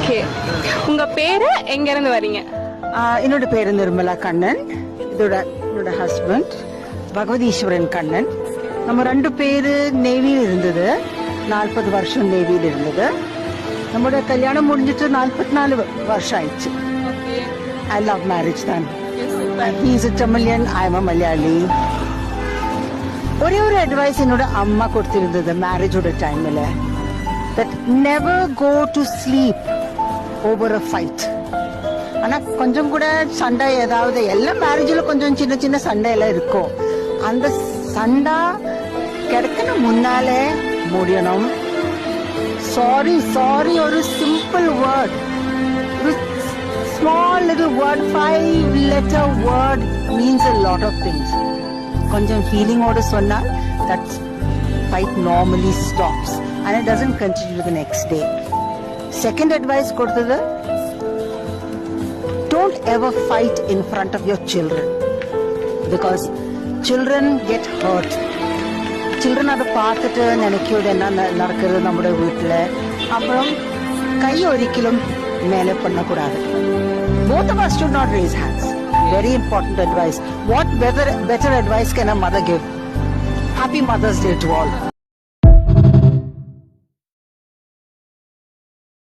Okay, உங்க பேரு, எங்க இருந்து வரீங்க? என்னோட பேரு நிர்மலா கண்ணன். என்னோட ஹஸ்பண்ட் பகவதீஸ்வரன் கண்ணன். நம்ம 2 பேரு நேவியில் இருந்தது. 40 வருஷம் நேவியில் இருந்தது. நம்மளோட கல்யாணம் முடிஞ்சிட்டு 44 வருஷம் ஆயிடுச்சு. ஐ லவ் மேரேஜ் தான். He is a Tamilian, I am a Malayali. ஒரே ஒரு அட்வைஸ் என்னோட அம்மா கொடுத்திருந்தது மேரேஜோட டைம்ல, that never go to sleep over a fight. ஆனா கொஞ்சம் கூட சண்டை, ஏதாவது எல்லா மேரேஜ்ல கொஞ்சம் சின்ன சின்ன சண்டை எல்லாம் இருக்கும். அந்த சண்டை கிடைக்கணும் முன்னாலே முடியணும். சாரி சாரி ஒரு சிம்பிள் வேர்ட், ஒரு small little word, 5 letter word means a lot of things. கொஞ்சம் ஃபீலிங்கோட சொன்னா that fight normally stops and it doesn't continue the next day. Second advice கொடுத்தது, don't ever fight in front of your children because children get hurt. Children அதை பார்த்துட்டு நினைக்கிறது என்ன நடக்கிறது நம்முடைய வீட்டில். அப்புறம் கை ஒரிக்கலும் மேலே பண்ணக்கூடாது. Both of us should not raise hands. Very important advice. What better advice can a mother give? Happy Mother's Day to all.